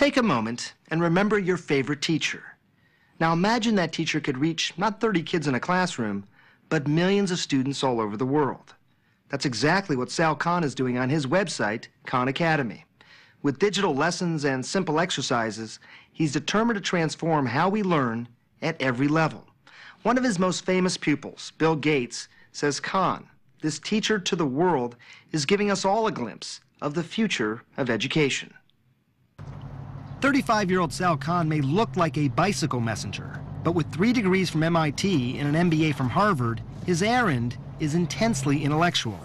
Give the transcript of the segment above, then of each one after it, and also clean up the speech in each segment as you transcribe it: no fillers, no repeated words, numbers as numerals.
Take a moment and remember your favorite teacher. Now imagine that teacher could reach not 30 kids in a classroom, but millions of students all over the world. That's exactly what Sal Khan is doing on his website, Khan Academy. With digital lessons and simple exercises, he's determined to transform how we learn at every level. One of his most famous pupils, Bill Gates, says Khan, this teacher to the world, is giving us all a glimpse of the future of education. 35-year-old Sal Khan may look like a bicycle messenger, but with 3 degrees from MIT and an MBA from Harvard, his errand is intensely intellectual.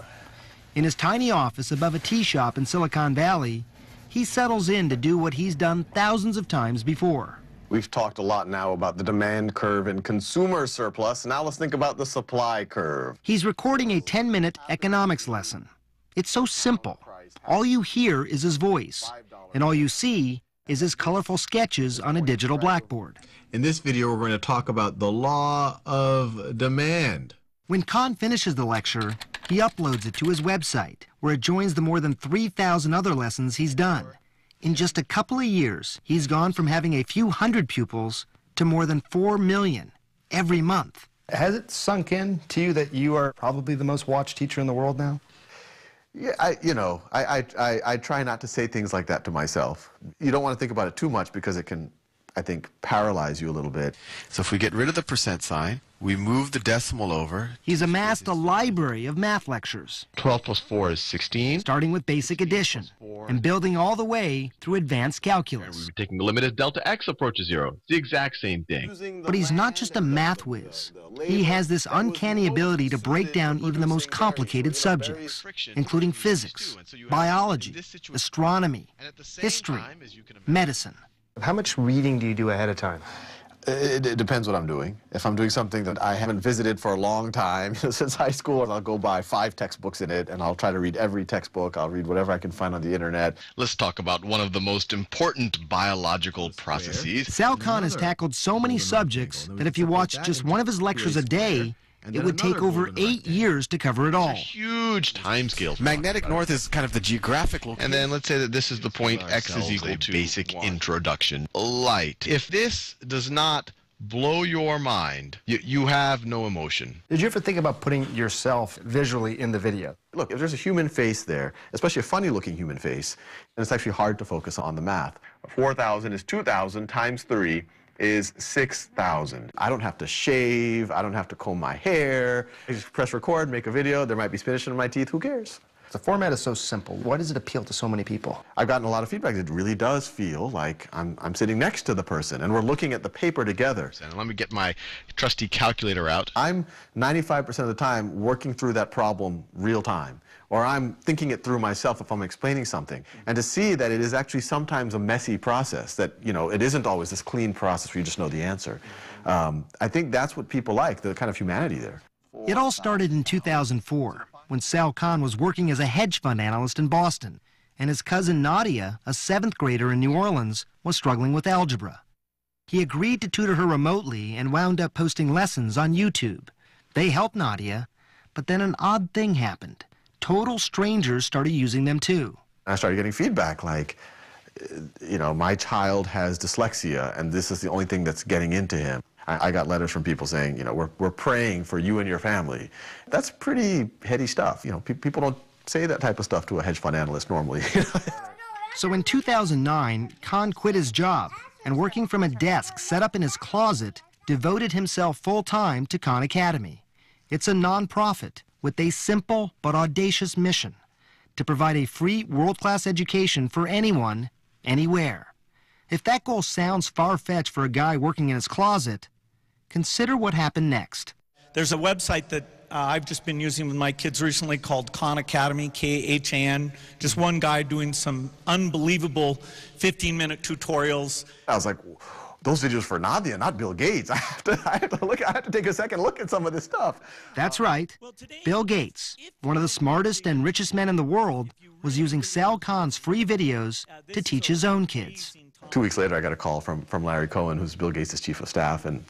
In his tiny office above a tea shop in Silicon Valley, he settles in to do what he's done thousands of times before. We've talked a lot now about the demand curve and consumer surplus. Now let's think about the supply curve. He's recording a 10-minute economics lesson. It's so simple. All you hear is his voice, and all you see is his colorful sketches on a digital blackboard. In this video, we're going to talk about the law of demand. When Khan finishes the lecture, he uploads it to his website, where it joins the more than 3,000 other lessons he's done. In just a couple of years, he's gone from having a few hundred pupils to more than 4 million every month. Has it sunk in to you that you are probably the most watched teacher in the world now? Yeah, I try not to say things like that to myself. You don't want to think about it too much because it can, I think, paralyze you a little bit. So if we get rid of the percent sign, we move the decimal over. He's amassed a library of math lectures. 12 plus 4 is 16. Starting with basic addition and building all the way through advanced calculus. We're taking the limit as delta x approaches 0. It's the exact same thing. But he's not just a math whiz. He has this uncanny ability to break down even the most complicated subjects, including physics, biology, astronomy, history, medicine. How much reading do you do ahead of time? It depends what I'm doing. If I'm doing something that I haven't visited for a long time, since high school, I'll go buy 5 textbooks in it, and I'll try to read every textbook. I'll read whatever I can find on the internet. Let's talk about one of the most important biological processes. Sal Khan has tackled so many subjects that if you watch just one of his lectures a day, it would take over 8 years to cover it all. Huge time scales. Magnetic north is kind of the geographic location. And then let's say that this is the point x is equal to basic introduction. Light. If this does not blow your mind, you have no emotion. Did you ever think about putting yourself visually in the video? Look, if there's a human face there, especially a funny-looking human face, then it's actually hard to focus on the math. 4,000 is 2,000 times 3 is 6,000. I don't have to shave, I don't have to comb my hair. I just press record, make a video, there might be spinach in my teeth, who cares? The format is so simple. Why does it appeal to so many people? I've gotten a lot of feedback. It really does feel like I'm sitting next to the person and we're looking at the paper together. And let me get my trusty calculator out. I'm 95% of the time working through that problem real time, or I'm thinking it through myself if I'm explaining something. And to see that it is actually sometimes a messy process, that, you know, it isn't always this clean process where you just know the answer. I think that's what people like, the kind of humanity there. It all started in 2004, when Sal Khan was working as a hedge fund analyst in Boston, and his cousin Nadia, a 7th grader in New Orleans, was struggling with algebra. He agreed to tutor her remotely and wound up posting lessons on YouTube. They helped Nadia, but then an odd thing happened. Total strangers started using them too. I started getting feedback like, you know, my child has dyslexia and this is the only thing that's getting into him. I got letters from people saying, you know, we're praying for you and your family. That's pretty heady stuff. You know, people don't say that type of stuff to a hedge fund analyst normally. So in 2009, Khan quit his job and, working from a desk set up in his closet, devoted himself full-time to Khan Academy. It's a non-profit with a simple but audacious mission: to provide a free world-class education for anyone, anywhere. If that goal sounds far-fetched for a guy working in his closet, consider what happened next. There's a website that I've just been using with my kids recently called Khan Academy, K-H-A-N. Just one guy doing some unbelievable 15-minute tutorials. I was like, those videos for Nadia, not Bill Gates. I have to take a second look at some of this stuff. That's right. Bill Gates, one of the smartest and richest men in the world, was using Sal Khan's free videos to teach his own kids. 2 weeks later, I got a call from Larry Cohen, who's Bill Gates' chief of staff, and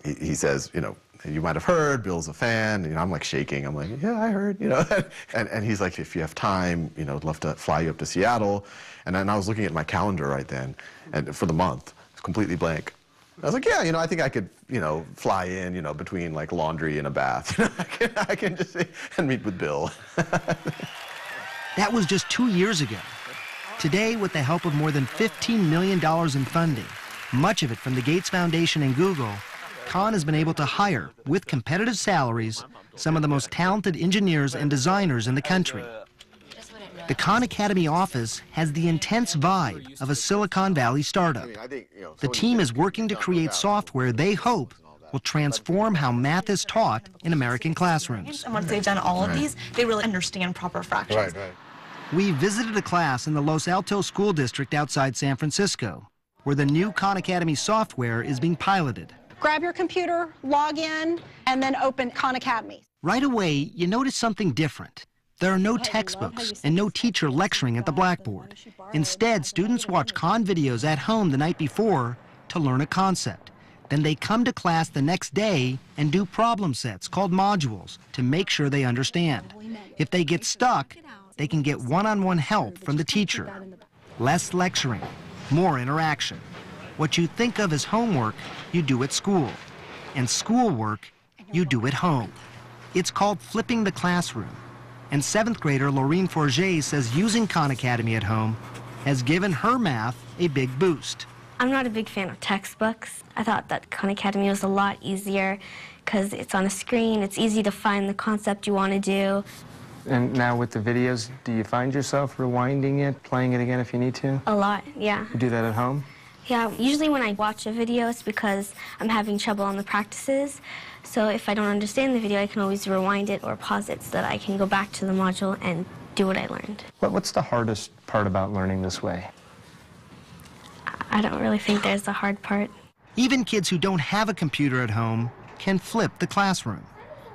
he says, you know, you might have heard, Bill's a fan. You know, I'm like shaking. I'm like, yeah, I heard, you know. and he's like, if you have time, you know, I'd love to fly you up to Seattle. And then I was looking at my calendar right then, and for the month, it's completely blank. I was like, yeah, you know, I think I could, you know, fly in, you know, between like laundry and a bath. I can just and meet with Bill. That was just 2 years ago. Today, with the help of more than $15 million in funding, much of it from the Gates Foundation and Google, Khan has been able to hire, with competitive salaries, some of the most talented engineers and designers in the country. The Khan Academy office has the intense vibe of a Silicon Valley startup. The team is working to create software they hope will transform how math is taught in American classrooms. And once they've done all of these, they really understand proper fractions. We visited a class in the Los Altos School District outside San Francisco, where the new Khan Academy software is being piloted. Grab your computer, log in, and then open Khan Academy. Right away, you notice something different. There are no textbooks and no teacher lecturing at the blackboard. Instead, students watch Khan videos at home the night before to learn a concept. Then they come to class the next day and do problem sets called modules to make sure they understand. If they get stuck, they can get one-on-one help from the teacher. Less lecturing, more interaction. What you think of as homework, you do at school. And schoolwork, you do at home. It's called flipping the classroom. And 7th grader Laureen Forget says using Khan Academy at home has given her math a big boost. I'm not a big fan of textbooks. I thought that Khan Academy was a lot easier because it's on a screen, it's easy to find the concept you want to do. And now with the videos, do you find yourself rewinding it, playing it again if you need to? A lot, yeah. You do that at home? Yeah, usually when I watch a video, it's because I'm having trouble on the practices. So if I don't understand the video, I can always rewind it or pause it so that I can go back to the module and do what I learned. What's the hardest part about learning this way? I don't really think there's a hard part. Even kids who don't have a computer at home can flip the classroom.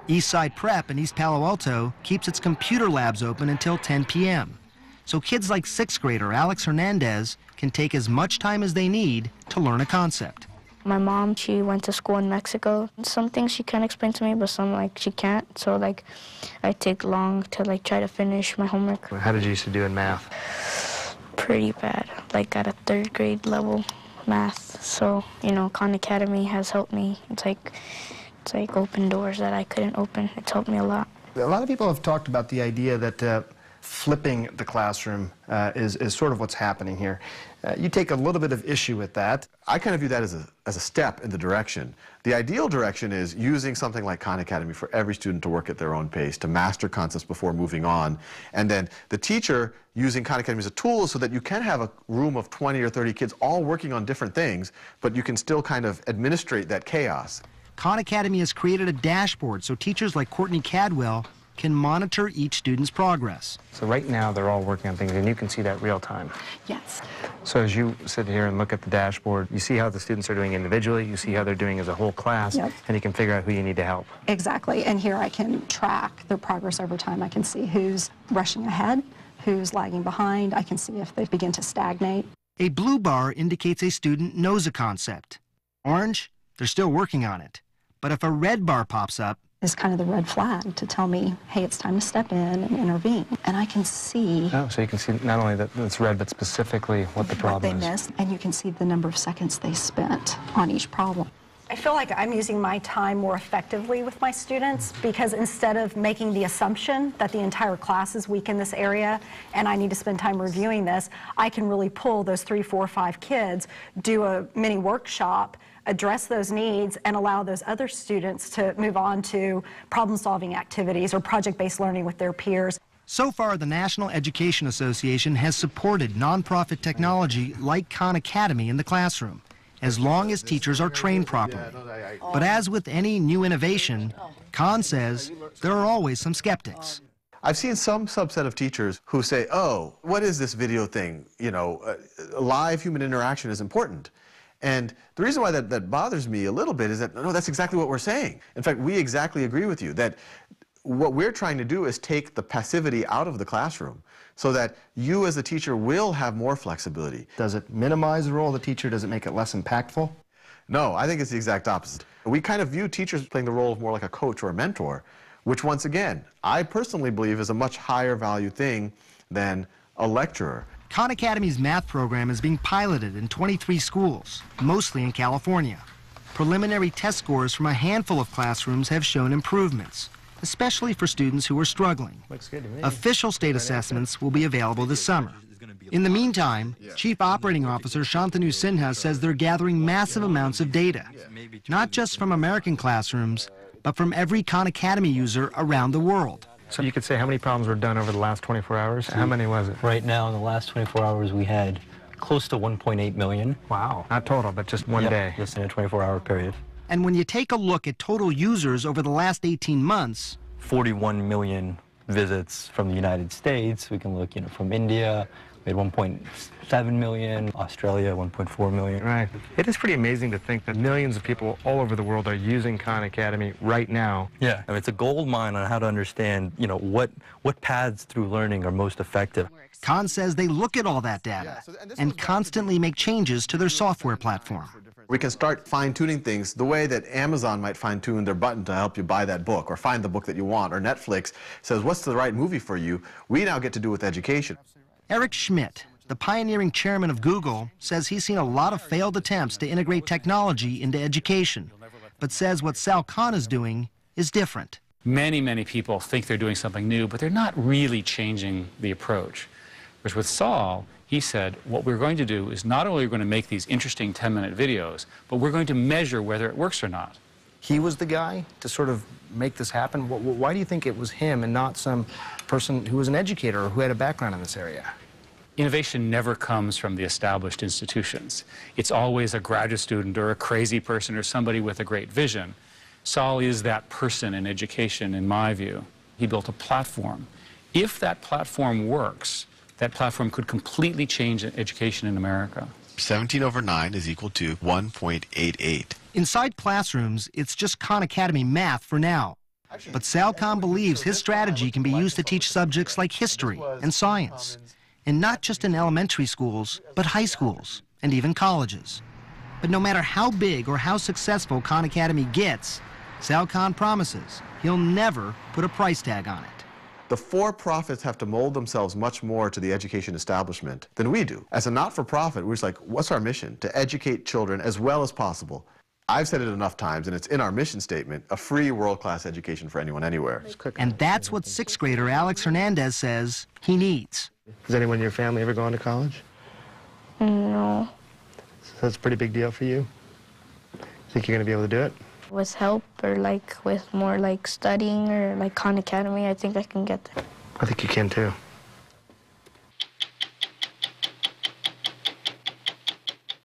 Eastside Prep in East Palo Alto keeps its computer labs open until 10 p.m. So kids like 6th grader Alex Hernandez can take as much time as they need to learn a concept. My mom, she went to school in Mexico. Some things she can explain to me, but some she can't. So I take long to try to finish my homework. How did you used to do in math? Pretty bad, at a 3rd grade level math. So, Khan Academy has helped me. It's like open doors that I couldn't open. It's helped me a lot. A lot of people have talked about the idea that flipping the classroom is sort of what's happening here. You take a little bit of issue with that. I kind of view that as a step in the direction. The ideal direction is using something like Khan Academy for every student to work at their own pace, to master concepts before moving on. And then the teacher using Khan Academy as a tool so that you can have a room of 20 or 30 kids all working on different things, but you can still kind of administrate that chaos. Khan Academy has created a dashboard so teachers like Courtney Cadwell can monitor each student's progress. So right now they're all working on things and you can see that real time. Yes. So as you sit here and look at the dashboard, you see how the students are doing individually, you see how they're doing as a whole class, Yep. and you can figure out who you need to help. Exactly. And here I can track their progress over time. I can see who's rushing ahead, who's lagging behind. I can see if they begin to stagnate. A blue bar indicates a student knows a concept. Orange, they're still working on it. But if a red bar pops up, Is kind of the red flag to tell me, hey, it's time to step in and intervene. And I can see Oh, so you can see not only that it's red, but specifically what the what problem they is. missed, and you can see the number of seconds they spent on each problem. I feel like I'm using my time more effectively with my students because instead of making the assumption that the entire class is weak in this area and I need to spend time reviewing this, I can really pull those 3, 4, 5 kids, do a mini workshop, address those needs, and allow those other students to move on to problem-solving activities or project-based learning with their peers. so far the National Education Association has supported nonprofit technology like Khan Academy in the classroom, as long as teachers are trained properly. But as with any new innovation, Khan says there are always some skeptics. I've seen some subset of teachers who say, oh, what is this video thing? Live human interaction is important. And the reason why that bothers me a little bit is that, no, that's exactly what we're saying. In fact, we exactly agree with you that what we're trying to do is take the passivity out of the classroom so that you as a teacher will have more flexibility. Does it minimize the role of the teacher? Does it make it less impactful? No, I think it's the exact opposite. We kind of view teachers playing the role of more like a coach or a mentor, which once again, I personally believe is a much higher value thing than a lecturer. Khan Academy's math program is being piloted in 23 schools, mostly in California. Preliminary test scores from a handful of classrooms have shown improvements, especially for students who are struggling. Looks good to me. Official state assessments will be available this summer. In the meantime, Chief Operating Officer Shantanu Sinha says they're gathering massive amounts of data, not just from American classrooms, but from every Khan Academy user around the world. So you could say how many problems were done over the last 24 hours? How many was it? Right now, in the last 24 hours, we had close to 1.8 million. Wow. Not total, but just one day. Just in a 24-hour period. And when you take a look at total users over the last 18 months, 41 million visits from the United States. We can look, from India. We had 1.7 million, Australia 1.4 million. Right. It is pretty amazing to think that millions of people all over the world are using Khan Academy right now. Yeah, I mean, it's a gold mine on how to understand, what paths through learning are most effective. Khan says they look at all that data and constantly make changes to their software platform. We can start fine-tuning things the way that Amazon might fine-tune their button to help you buy that book or find the book that you want, or Netflix says, what's the right movie for you? We now get to do with education. Eric Schmidt, the pioneering chairman of Google, says he's seen a lot of failed attempts to integrate technology into education, but says what Sal Khan is doing is different. Many, many people think they're doing something new, but they're not really changing the approach. Whereas with Saul, he said, what we're going to do is not only are we going to make these interesting 10-minute videos, but we're going to measure whether it works or not. He was the guy to sort of make this happen? Why do you think it was him and not some person who was an educator or who had a background in this area? Innovation never comes from the established institutions. It's always a graduate student or a crazy person or somebody with a great vision. Saul is that person in education, in my view. He built a platform. If that platform works, that platform could completely change education in America. 17 over 9 is equal to 1.88. Inside classrooms, it's just Khan Academy math for now. But Sal Khan believes his strategy can be used to teach subjects like history and science. And not just in elementary schools, but high schools and even colleges. But no matter how big or how successful Khan Academy gets, Sal Khan promises he'll never put a price tag on it. The for-profits have to mold themselves much more to the education establishment than we do. As a not-for-profit, we're just like, what's our mission? To educate children as well as possible. I've said it enough times, and it's in our mission statement, a free world-class education for anyone, anywhere. And that's what sixth grader Alex Hernandez says he needs. Has anyone in your family ever gone to college? No. So that's a pretty big deal for you? Think you're going to be able to do it? With help or with more studying or Khan Academy, I think I can get there. I think you can too.